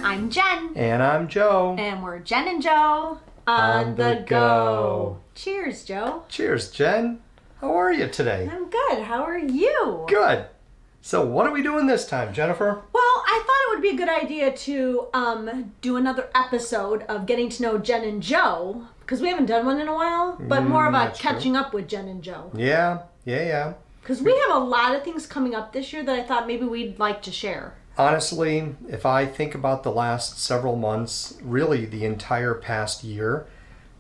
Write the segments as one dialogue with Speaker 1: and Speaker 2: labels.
Speaker 1: I'm Jen.
Speaker 2: And I'm Joe.
Speaker 1: And we're Jen and Joe on the go. Cheers, Joe.
Speaker 2: Cheers, Jen. How are you today?
Speaker 1: I'm good. How are you?
Speaker 2: Good. So what are we doing this time, Jennifer?
Speaker 1: Well, I thought it would be a good idea to do another episode of getting to know Jen and Joe, because we haven't done one in a while, but more of a catching up with Jen and Joe.
Speaker 2: Yeah.
Speaker 1: Because we have a lot of things coming up this year that I thought maybe we'd like to share.
Speaker 2: Honestly, if I think about the last several months, really the entire past year,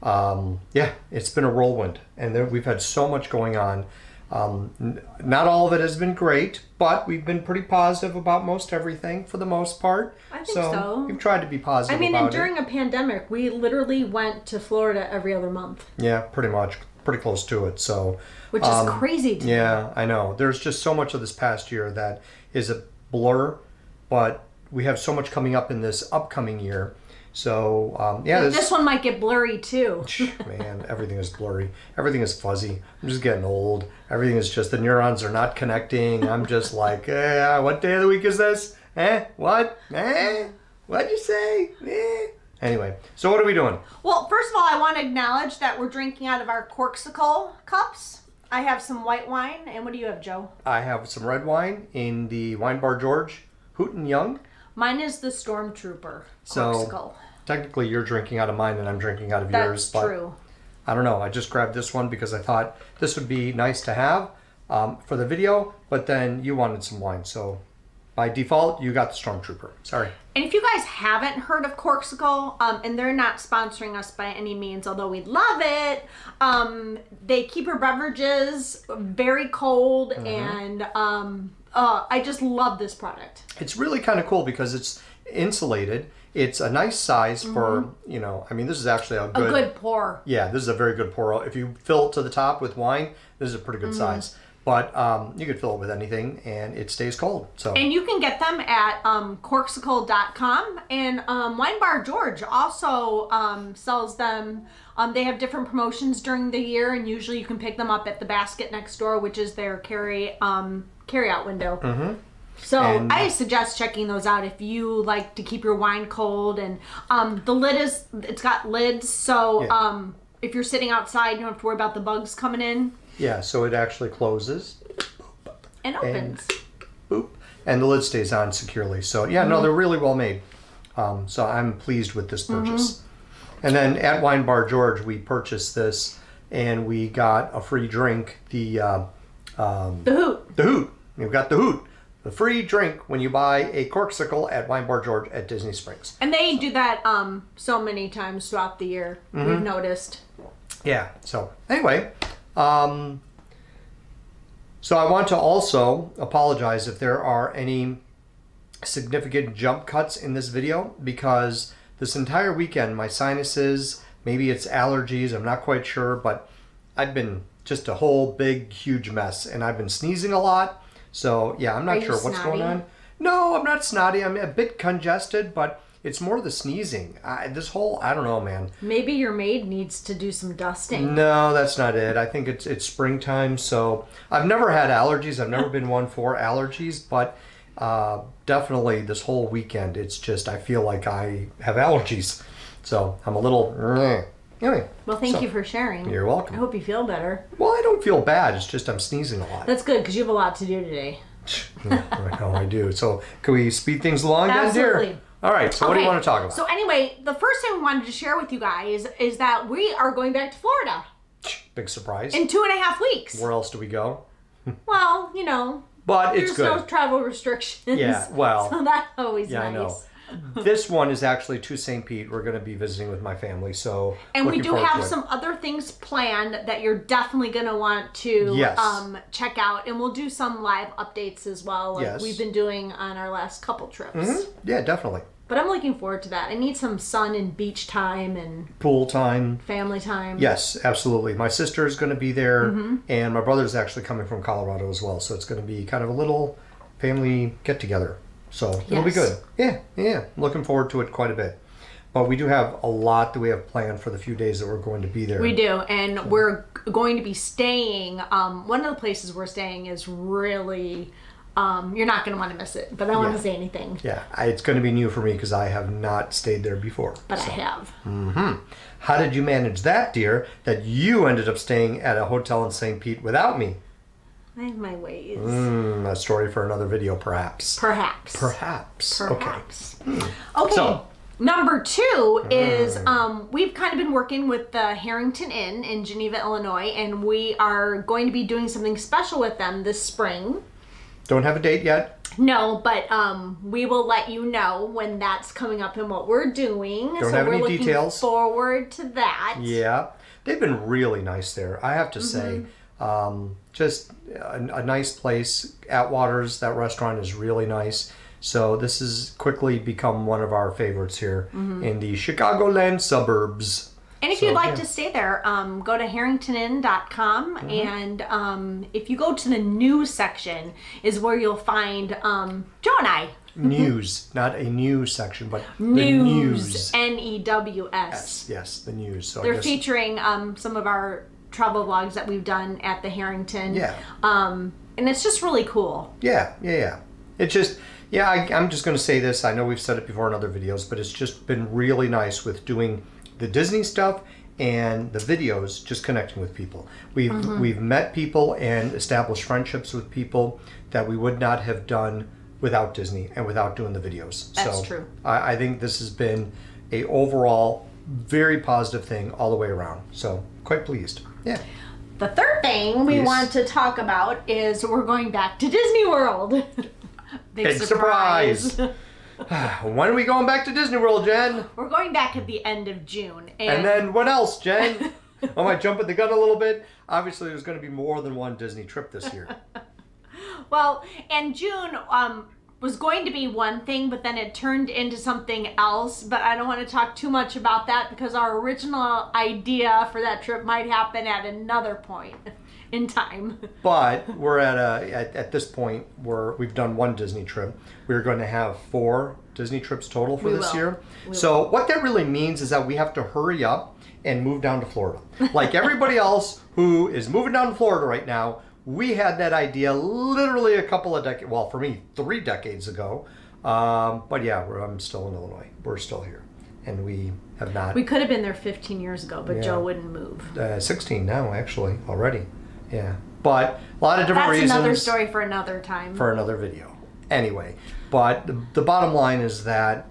Speaker 2: it's been a whirlwind. And we've had so much going on. Not all of it has been great, but we've been pretty positive about most everything for the most part.
Speaker 1: I think so.
Speaker 2: We've tried to be positive about it.
Speaker 1: and during a pandemic, we literally went to Florida every other month.
Speaker 2: Yeah, pretty much. Pretty close to it. So,
Speaker 1: which is crazy to me.
Speaker 2: Yeah, I know. There's just so much of this past year that is a blur, but we have so much coming up in this upcoming year. So,
Speaker 1: this one might get blurry too.
Speaker 2: Man, everything is blurry. Everything is fuzzy. I'm just getting old. Everything is just, the neurons are not connecting. I'm just like, what day of the week is this? What? What'd you say? Anyway, so what are we doing?
Speaker 1: Well, first of all, I want to acknowledge that we're drinking out of our Corksicle cups. I have some white wine. And what do you have, Joe?
Speaker 2: I have some red wine in the Wine Bar George, Hooten Young.
Speaker 1: Mine is the Stormtrooper Corksicle.
Speaker 2: So, technically you're drinking out of mine and I'm drinking out of yours.
Speaker 1: That's true.
Speaker 2: I don't know. I just grabbed this one because I thought this would be nice to have for the video, but then you wanted some wine. So, by default, you got the Stormtrooper. Sorry.
Speaker 1: And if you guys haven't heard of Corksicle, and they're not sponsoring us by any means, although we'd love it, they keep your beverages very cold, and I just love this product.
Speaker 2: It's really kind of cool because it's insulated. It's a nice size for, this is actually a good
Speaker 1: pour.
Speaker 2: Yeah, this is a very good pour. If you fill it to the top with wine, this is a pretty good size. But you could fill it with anything, and it stays cold. So,
Speaker 1: and you can get them at corksicle.com. And Wine Bar George also sells them. They have different promotions during the year, and usually you can pick them up at the Basket next door, which is their carry-out window. So I suggest checking those out if you like to keep your wine cold. And the lid it's got lids, so if you're sitting outside, you don't have to worry about the bugs coming in.
Speaker 2: Yeah, so it actually closes.
Speaker 1: And opens.
Speaker 2: And the lid stays on securely. So, no, they're really well made. So I'm pleased with this purchase. And then at Wine Bar George, we purchased this, and we got a free drink. The
Speaker 1: Hoot.
Speaker 2: The Hoot. We've got the Hoot. The free drink when you buy a Corksicle at Wine Bar George at Disney Springs.
Speaker 1: And they do that so many times throughout the year. We've noticed.
Speaker 2: Yeah. So anyway, so I want to also apologize if there are any significant jump cuts in this video, because this entire weekend my sinuses, maybe it's allergies, I'm not quite sure, but I've been just a whole big huge mess, and I've been sneezing a lot. So yeah, I'm not sure what's going on. No, I'm not snotty. I'm a bit congested, but it's more the sneezing. I don't know, man.
Speaker 1: Maybe your maid needs to do some dusting.
Speaker 2: No, that's not it. I think it's springtime, so I've never had allergies. I've never been one for allergies, but definitely this whole weekend, it's just, I feel like I have allergies. So I'm a little, anyway.
Speaker 1: Well, thank you for sharing.
Speaker 2: You're welcome.
Speaker 1: I hope you feel better.
Speaker 2: Well, I don't feel bad. It's just I'm sneezing a lot.
Speaker 1: That's good, because you have a lot to do today.
Speaker 2: Yeah, I know I do. So can we speed things along then, dear?
Speaker 1: Absolutely.
Speaker 2: All right, so what do you want to talk about?
Speaker 1: So anyway, the first thing we wanted to share with you guys is that we are going back to Florida.
Speaker 2: Big surprise.
Speaker 1: In 2.5 weeks.
Speaker 2: Where else do we go?
Speaker 1: Well,
Speaker 2: but it's good.
Speaker 1: There's no travel restrictions.
Speaker 2: Yeah, well.
Speaker 1: So that's always nice.
Speaker 2: I know. This one is actually to St. Pete. We're going to be visiting with my family, so
Speaker 1: and we do have some other things planned that you're definitely going to want to check out, and we'll do some live updates as well, like we've been doing on our last couple trips.
Speaker 2: Yeah, definitely.
Speaker 1: But I'm looking forward to that. I need some sun and beach time and
Speaker 2: pool time,
Speaker 1: family time.
Speaker 2: Yes, absolutely. My sister is going to be there, and my brother's actually coming from Colorado as well, so it's going to be kind of a little family get-together. So it'll be good. Yeah. Looking forward to it quite a bit. But we do have a lot that we have planned for the few days that we're going to be there.
Speaker 1: We do, and we're going to be staying. One of the places we're staying is really You're not going to want to miss it, but I don't want to say anything.
Speaker 2: Yeah, it's going to be new for me because I have not stayed there before.
Speaker 1: But I have.
Speaker 2: How did you manage that, dear, that you ended up staying at a hotel in St. Pete without me?
Speaker 1: I have my ways.
Speaker 2: A story for another video, perhaps.
Speaker 1: Perhaps.
Speaker 2: Okay.
Speaker 1: So, number 2 is we've kind of been working with the Harrington Inn in Geneva, Illinois, and we are going to be doing something special with them this spring.
Speaker 2: Don't have a date yet?
Speaker 1: No, but we will let you know when that's coming up and what we're doing.
Speaker 2: Don't have any details.
Speaker 1: So we're looking forward to that.
Speaker 2: Yeah. They've been really nice there, I have to say. Just a nice place. Atwater's, that restaurant is really nice. So this has quickly become one of our favorites here in the Chicagoland suburbs.
Speaker 1: And if you'd like to stay there, go to harringtonin.com, and if you go to the news section is where you'll find Joe and I.
Speaker 2: News, not a news section, but
Speaker 1: news.
Speaker 2: The news.
Speaker 1: N-E-W-S.
Speaker 2: Yes, the news. So
Speaker 1: they're featuring some of our travel vlogs that we've done at the Harrington.
Speaker 2: Yeah.
Speaker 1: And it's just really cool.
Speaker 2: Yeah. It's just, I'm just going to say this. I know we've said it before in other videos, but it's just been really nice with doing the Disney stuff and the videos, just connecting with people. We've met people and established friendships with people that we would not have done without Disney and without doing the videos.
Speaker 1: That's true.
Speaker 2: I think this has been a overall very positive thing all the way around. So quite pleased. Yeah.
Speaker 1: The third thing we want to talk about is we're going back to Disney World. Big surprise.
Speaker 2: When are we going back to Disney World, Jen?
Speaker 1: We're going back at the end of June.
Speaker 2: And then what else, Jen? Am I jumping the gun a little bit? Obviously, there's going to be more than one Disney trip this year.
Speaker 1: Well, and June was going to be one thing, but then it turned into something else. But I don't want to talk too much about that because our original idea for that trip might happen at another point in time.
Speaker 2: But we're at this point where we've done one Disney trip. We're going to have 4 Disney trips total for this year. So what that really means is that we have to hurry up and move down to Florida. Like everybody else who is moving down to Florida right now, we had that idea literally a couple of decades, well, for me, 3 decades ago. But yeah, I'm still in Illinois. We're still here. And we have not.
Speaker 1: We could have been there 15 years ago, but Joe wouldn't move.
Speaker 2: 16 now, actually, already. Yeah. But a lot of different reasons.
Speaker 1: That's another story for another time.
Speaker 2: For another video. Anyway, but the bottom line is that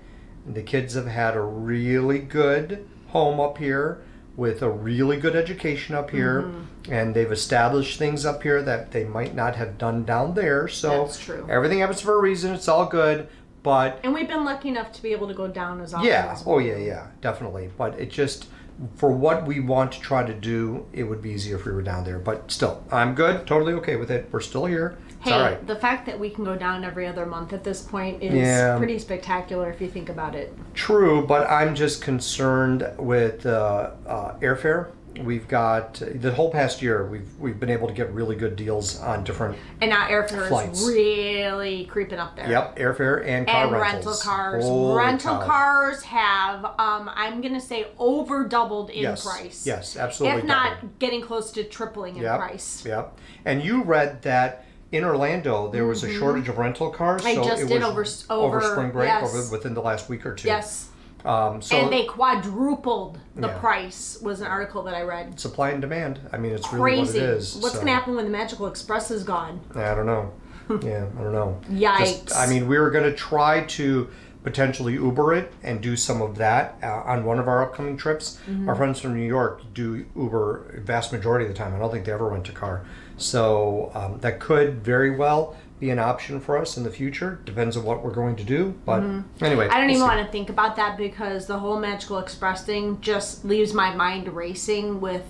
Speaker 2: the kids have had a really good home up here with a really good education up here, and they've established things up here that they might not have done down there. So
Speaker 1: that's true.
Speaker 2: Everything happens for a reason. It's all good. And
Speaker 1: we've been lucky enough to be able to go down as often as well.
Speaker 2: Yeah, definitely. But it just, for what we want to try to do, it would be easier if we were down there. But still, I'm good, totally okay with it. We're still here. It's all right.
Speaker 1: The fact that we can go down every other month at this point is pretty spectacular if you think about it.
Speaker 2: True, but I'm just concerned with airfare. We've got the whole past year we've been able to get really good deals on different
Speaker 1: and now airfare
Speaker 2: flights.
Speaker 1: Is really creeping up there.
Speaker 2: Yep, airfare and car rentals.
Speaker 1: Rental cars.
Speaker 2: Holy
Speaker 1: rental
Speaker 2: cow.
Speaker 1: Cars have I'm gonna say over doubled in price.
Speaker 2: Yes, absolutely.
Speaker 1: If not getting close to tripling in price.
Speaker 2: Yep. And you read that in Orlando there was a shortage of rental cars.
Speaker 1: I just did over
Speaker 2: spring break, within the last week or two.
Speaker 1: Yes. And they quadrupled the price, was an article that I read.
Speaker 2: Supply and demand. I mean, it's
Speaker 1: crazy.
Speaker 2: Really what it is.
Speaker 1: What's going to happen when the Magical Express is gone?
Speaker 2: I don't know. I don't know.
Speaker 1: Yikes.
Speaker 2: We were going to try to potentially Uber it and do some of that on one of our upcoming trips. Our friends from New York do Uber a vast majority of the time. I don't think they ever rent a car. So that could very well be an option for us in the future. Depends on what we're going to do. But anyway.
Speaker 1: I don't even want to think about that because the whole Magical Express thing just leaves my mind racing with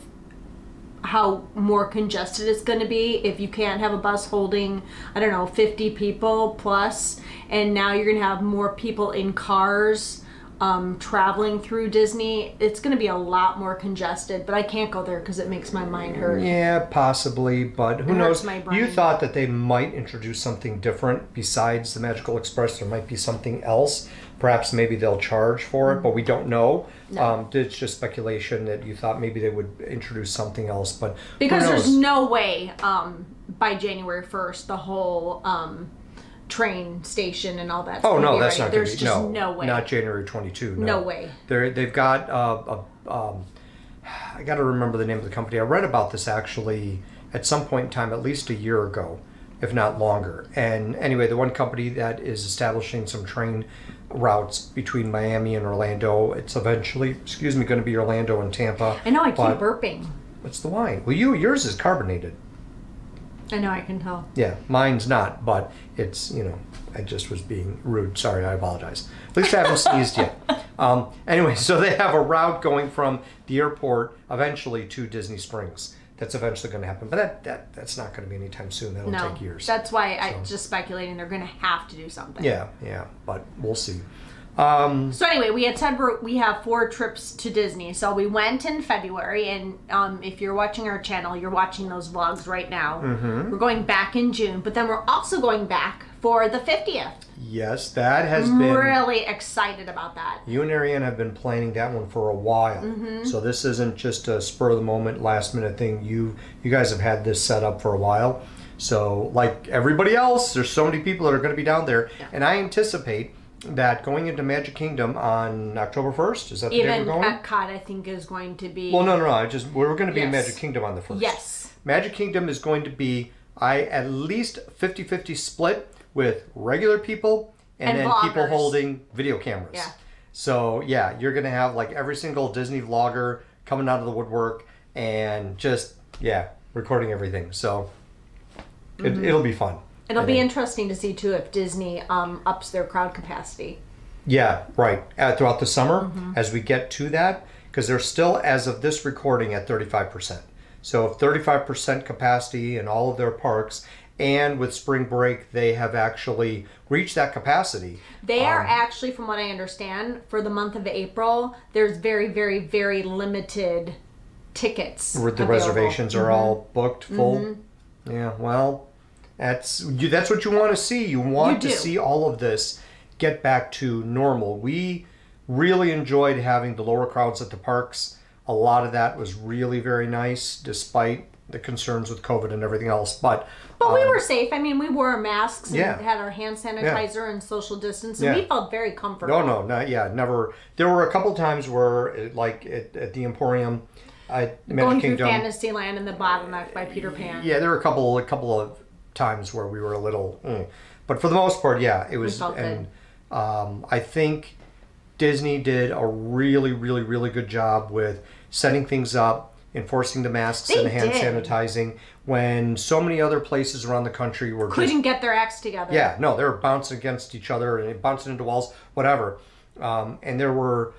Speaker 1: how more congested it's going to be if you can't have a bus holding, 50 people plus, and now you're going to have more people in cars traveling through Disney. It's going to be a lot more congested, but I can't go there because it makes my mind hurt.
Speaker 2: Yeah, possibly, but who knows? You thought that they might introduce something different besides the Magical Express. There might be something else. Perhaps maybe they'll charge for it, but we don't know. No. It's just speculation that you thought maybe they would introduce something else, but
Speaker 1: because there's no way by January 1st the whole train station and all that.
Speaker 2: Oh no, that's not going to be.
Speaker 1: There's just no way.
Speaker 2: Not January 22.
Speaker 1: No way.
Speaker 2: They've got I got to remember the name of the company. I read about this actually at some point in time, at least a year ago, if not longer. And anyway, the one company that is establishing some train routes between Miami and Orlando, it's eventually, going to be Orlando and Tampa.
Speaker 1: I know, I keep burping.
Speaker 2: What's the wine? Well, yours is carbonated.
Speaker 1: I know, I can tell.
Speaker 2: Yeah, mine's not, but it's, I just was being rude. Sorry, I apologize. At least I haven't sneezed yet. Anyway, so they have a route going from the airport eventually to Disney Springs. That's eventually going to happen, but that's not going to be anytime soon. That'll take years.
Speaker 1: That's why I'm just speculating they're going to have to do something.
Speaker 2: Yeah, but we'll see.
Speaker 1: So anyway, we had said we have 4 trips to Disney. So we went in February, and if you're watching our channel, you're watching those vlogs right now. We're going back in June, but then we're also going back for the 50th.
Speaker 2: Yes, that has been...
Speaker 1: I'm really excited about that.
Speaker 2: You and Ariane have been planning that one for a while. So this isn't just a spur-of-the-moment, last-minute thing. You guys have had this set up for a while. So like everybody else, there's so many people that are going to be down there. Yeah. And I anticipate that going into Magic Kingdom on October 1st, is that the day we're going?
Speaker 1: Even Epcot, I think, is going to be...
Speaker 2: Well, no. We're going to be in Magic Kingdom on the 1st.
Speaker 1: Yes.
Speaker 2: Magic Kingdom is going to be at least 50-50 split with regular people and then vloggers. People holding video cameras.
Speaker 1: Yeah.
Speaker 2: So, yeah, you're going to have like every single Disney vlogger coming out of the woodwork and just, recording everything. So, it'll be fun.
Speaker 1: It'll be interesting to see, too, if Disney ups their crowd capacity.
Speaker 2: Yeah, right. Throughout the summer, as we get to that, because they're still, as of this recording, at 35%. So if 35% capacity in all of their parks, and with spring break, they have actually reached that capacity.
Speaker 1: They are actually, from what I understand, for the month of April, there's very, very, very limited tickets.
Speaker 2: The reservations are all booked full. Yeah, well... That's what you want to see. You want to see all of this get back to normal. We really enjoyed having the lower crowds at the parks. A lot of that was really very nice, despite the concerns with COVID and everything else. But
Speaker 1: we were safe. I mean, we wore our masks and had our hand sanitizer and social distance, and we felt very comfortable.
Speaker 2: No, never. There were a couple times where, like at the Emporium,
Speaker 1: going through Fantasyland and the Bottleneck by Peter Pan.
Speaker 2: Yeah, there were a couple of times where we were a little but for the most part it was, and I think Disney did a really, really, really good job with setting things up, enforcing the masks and the hand sanitizing when so many other places around the country couldn't
Speaker 1: get their acts together.
Speaker 2: Yeah, no, they were bouncing against each other and bouncing into walls, whatever. And there were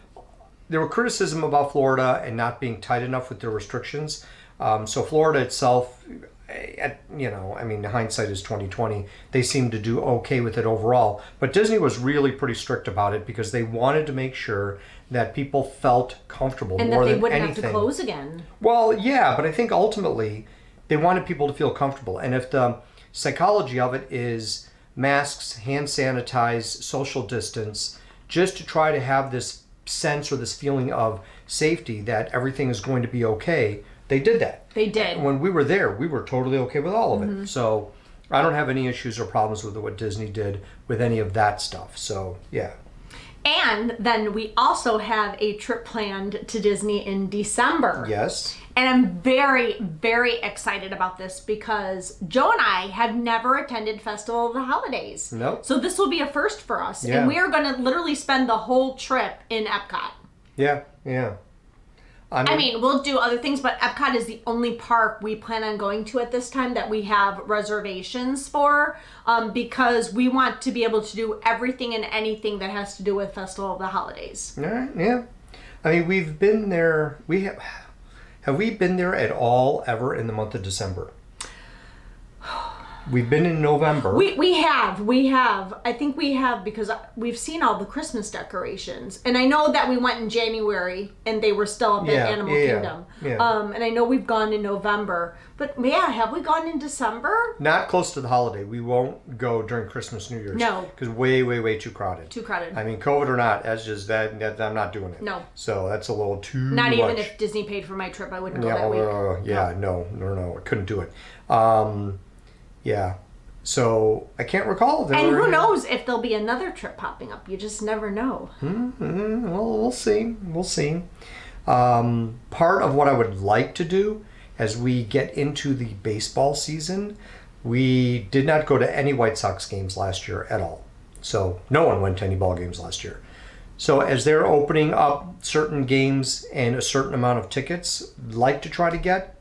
Speaker 2: criticism about Florida and not being tight enough with their restrictions. So Florida itself, hindsight is 2020. They seemed to do okay with it overall, but Disney was really pretty strict about it because they wanted to make sure that people felt comfortable
Speaker 1: and
Speaker 2: more than anything.
Speaker 1: And that they wouldn't have to close again.
Speaker 2: Well, yeah, but I think ultimately they wanted people to feel comfortable, and if the psychology of it is masks, hand sanitize, social distance, just to try to have this sense or this feeling of safety that everything is going to be okay. They did that.
Speaker 1: They did.
Speaker 2: When we were there, we were totally okay with all of it. So I don't have any issues or problems with what Disney did with any of that stuff. So, yeah.
Speaker 1: And then we also have a trip planned to Disney in December.
Speaker 2: Yes.
Speaker 1: And I'm very, very excited about this because Joe and I have never attended Festival of the Holidays.
Speaker 2: Nope.
Speaker 1: So this will be a first for us.
Speaker 2: Yeah.
Speaker 1: And we are going to literally spend the whole trip in Epcot.
Speaker 2: Yeah.
Speaker 1: I mean, we'll do other things, but Epcot is the only park we plan on going to at this time that we have reservations for because we want to be able to do everything and anything that has to do with Festival of the Holidays.
Speaker 2: All right, yeah. I mean, we've been there. Have we been there at all ever in the month of December? We've been in November.
Speaker 1: We have. I think we have because we've seen all the Christmas decorations. And I know that we went in January and they were still up at Animal Kingdom.
Speaker 2: Yeah.
Speaker 1: And I know we've gone in November. But have we gone in December?
Speaker 2: Not close to the holiday. We won't go during Christmas, New Year's.
Speaker 1: No.
Speaker 2: Because way too crowded.
Speaker 1: Too crowded.
Speaker 2: I mean, COVID or not, that's just that I'm not doing it.
Speaker 1: No.
Speaker 2: So that's a little too much.
Speaker 1: Not even if Disney paid for my trip, I wouldn't go that week.
Speaker 2: No, I couldn't do it. Yeah. So I can't recall.
Speaker 1: And who knows if there'll be another trip popping up. You just never know.
Speaker 2: Well, we'll see. We'll see. Part of what I would like to do as we get into the baseball season, we did not go to any White Sox games last year at all. So no one went to any ball games last year. So as they're opening up certain games and a certain amount of tickets, I'd like to try to get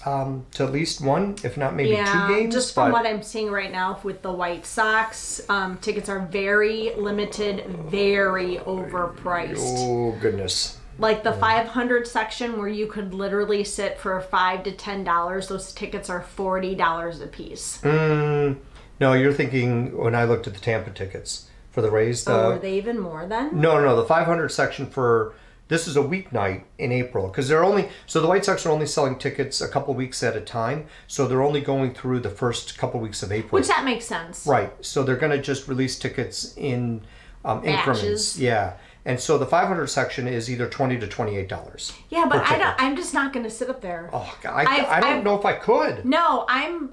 Speaker 2: to at least one, if not maybe two games.
Speaker 1: Just from what I'm seeing right now with the White Sox, tickets are very limited, very overpriced.
Speaker 2: Oh, goodness.
Speaker 1: Like the 500 section where you could literally sit for $5 to $10, those tickets are $40 a piece.
Speaker 2: No, you're thinking when I looked at the Tampa tickets for the Rays.
Speaker 1: Were they even more then?
Speaker 2: No, the 500 section for... This is a weeknight in April because so the White Sox are only selling tickets a couple weeks at a time. So they're only going through the first couple weeks of April.
Speaker 1: Which that makes sense.
Speaker 2: Right. So they're going to just release tickets in increments. Yeah. And so the 500 section is either $20 to $28.
Speaker 1: Yeah, but I'm just not going to sit up there.
Speaker 2: Oh, God, I don't know if I could.
Speaker 1: No, I'm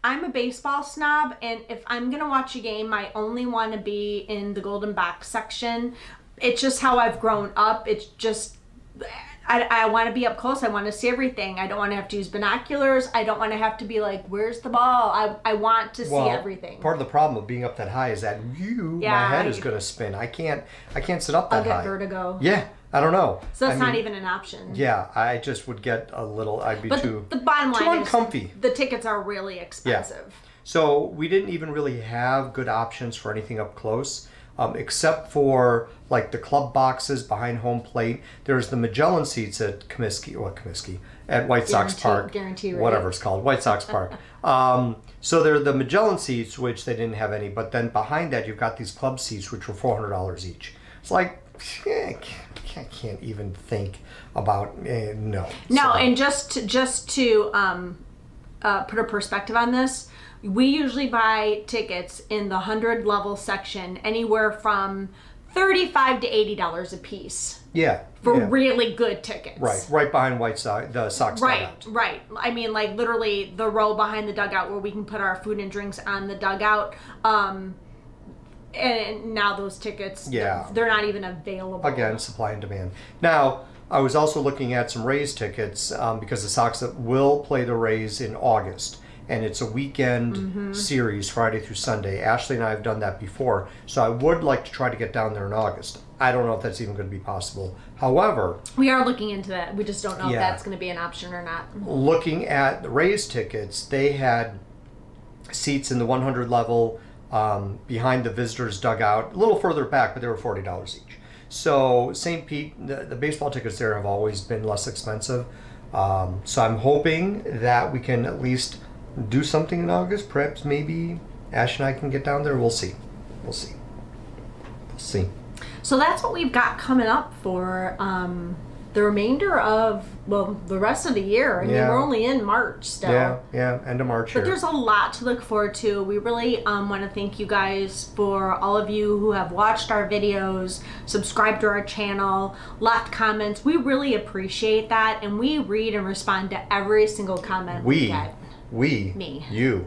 Speaker 1: a baseball snob, and if I'm going to watch a game, I only want to be in the golden box section. It's just how I've grown up. It's just, I want to be up close. I want to see everything. I don't want to have to use binoculars. I don't want to have to be like, where's the ball? I want to see everything.
Speaker 2: Part of the problem of being up that high is that my head is going to spin. I can't sit up that high.
Speaker 1: I'll get vertigo.
Speaker 2: Yeah, I don't know.
Speaker 1: So that's not even an option.
Speaker 2: Yeah, I just would get a little, I'd be too
Speaker 1: the bottom line
Speaker 2: too uncomfy.
Speaker 1: The tickets are really expensive.
Speaker 2: Yeah. So we didn't even really have good options for anything up close. Except for like the club boxes behind home plate. There's the Magellan seats at at White Sox Park, whatever it's called, White Sox Park. So they're the Magellan seats, which they didn't have any, but then behind that you've got these club seats, which were $400 each. It's like, I can't even think about no.
Speaker 1: No, and just to put a perspective on this. We usually buy tickets in the 100 level section anywhere from $35 to $80 a piece.
Speaker 2: Yeah.
Speaker 1: For really good tickets.
Speaker 2: Right behind the Sox dugout.
Speaker 1: Right. I mean, like literally the row behind the dugout where we can put our food and drinks on the dugout. And now those tickets, they're not even available.
Speaker 2: Again, supply and demand. Now, I was also looking at some Rays tickets because the Sox will play the Rays in August. And it's a weekend series, Friday through Sunday. Ashley and I have done that before. So I would like to try to get down there in August. I don't know if that's even going to be possible. However... We
Speaker 1: are looking into that. We just don't know if that's going to be an option or not.
Speaker 2: Looking at the Rays tickets, they had seats in the 100 level behind the visitors' dugout. A little further back, but they were $40 each. So St. Pete, the baseball tickets there have always been less expensive. So I'm hoping that we can at least... do something in August. Perhaps maybe Ash and I can get down there. We'll see.
Speaker 1: So that's what we've got coming up for the remainder of, the rest of the year. I mean, we're only in March still.
Speaker 2: Yeah, end of March.
Speaker 1: But there's a lot to look forward to. We really want to thank you guys for all of you who have watched our videos, subscribed to our channel, left comments. We really appreciate that, and we read and respond to every single comment we get.
Speaker 2: You.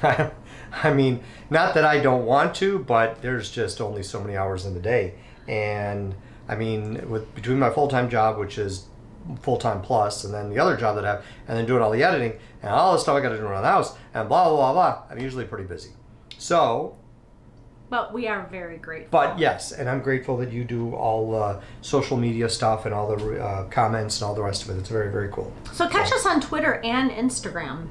Speaker 2: I mean, not that I don't want to, but there's just only so many hours in the day. And I mean, between my full-time job, which is full-time plus, and then the other job that I have, and then doing all the editing, and all the stuff I got to do around the house, and blah, blah, blah, blah, I'm usually pretty busy. So...
Speaker 1: But we are very grateful.
Speaker 2: But yes, and I'm grateful that you do all social media stuff and all the comments and all the rest of it. It's very, very cool.
Speaker 1: So catch us on Twitter and Instagram.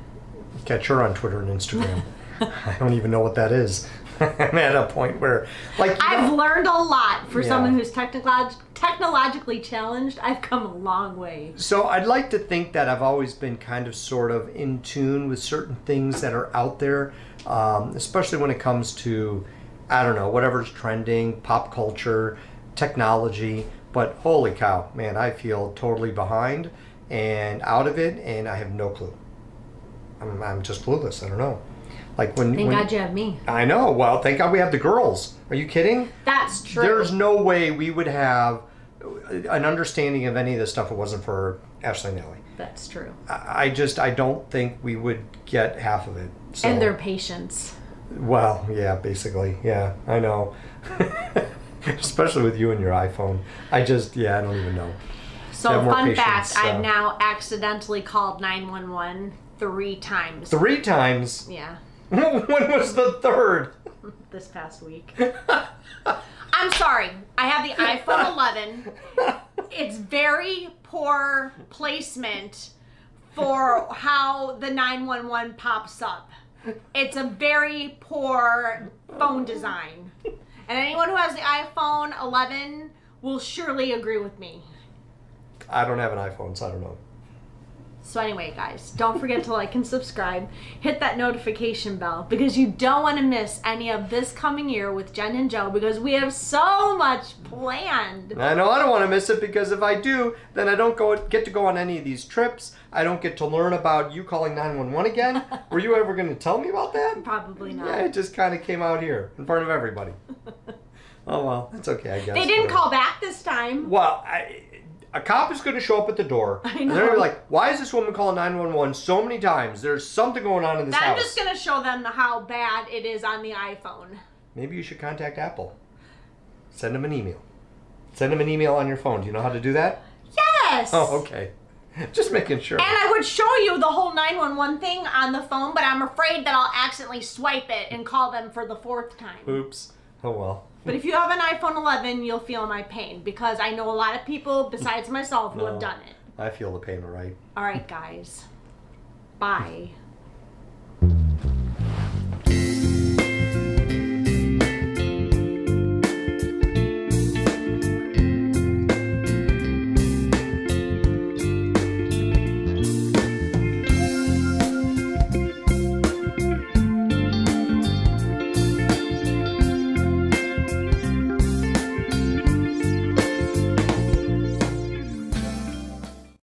Speaker 2: Catch her on Twitter and Instagram. I don't even know what that is. I'm at a point where,
Speaker 1: I've learned a lot for someone who's technologically challenged. I've come a long way.
Speaker 2: So I'd like to think that I've always been kind of sort of in tune with certain things that are out there, especially when it comes to, I don't know, whatever's trending, pop culture, technology. But holy cow, man, I feel totally behind and out of it, and I have no clue. I'm just clueless. I don't know. Thank
Speaker 1: God you have me.
Speaker 2: I know. Well, thank God we have the girls. Are you kidding?
Speaker 1: That's true.
Speaker 2: There's no way we would have an understanding of any of this stuff if it wasn't for Ashley and Ellie.
Speaker 1: That's true.
Speaker 2: I don't think we would get half of it. So.
Speaker 1: And their patience.
Speaker 2: Well, yeah, basically. Yeah, I know. Especially with you and your iPhone. I don't even know.
Speaker 1: So, fun fact, I've now accidentally called 911 3 times.
Speaker 2: 3 times?
Speaker 1: Yeah.
Speaker 2: When was the third?
Speaker 1: This past week. I'm sorry. I have the iPhone 11. It's very poor placement for how the 911 pops up. It's a very poor phone design. And anyone who has the iPhone 11 will surely agree with me.
Speaker 2: I don't have an iPhone, so I don't know.
Speaker 1: So anyway, guys, don't forget to like and subscribe. Hit that notification bell because you don't want to miss any of this coming year with Jen and Joe because we have so much planned.
Speaker 2: I know I don't want to miss it because if I do, then I don't get to go on any of these trips. I don't get to learn about you calling 911 again. Were you ever going to tell me about that?
Speaker 1: Probably not.
Speaker 2: Yeah, it just kind of came out here in front of everybody. Oh, well, that's okay, I guess.
Speaker 1: They didn't call back this time.
Speaker 2: Well, a cop is going to show up at the door.
Speaker 1: I know.
Speaker 2: And they're going to be like, why is this woman calling 911 so many times? There's something going on in this house.
Speaker 1: I'm just going to show them how bad it is on the iPhone.
Speaker 2: Maybe you should contact Apple. Send them an email. Send them an email on your phone. Do you know how to do that?
Speaker 1: Yes!
Speaker 2: Oh, okay. Just making sure.
Speaker 1: And I would show you the whole 911 thing on the phone, but I'm afraid that I'll accidentally swipe it and call them for the 4th time.
Speaker 2: Oops. Oh, well.
Speaker 1: But if you have an iPhone 11, you'll feel my pain because I know a lot of people besides myself who have done it.
Speaker 2: I feel the pain, all right?
Speaker 1: All right, guys. Bye.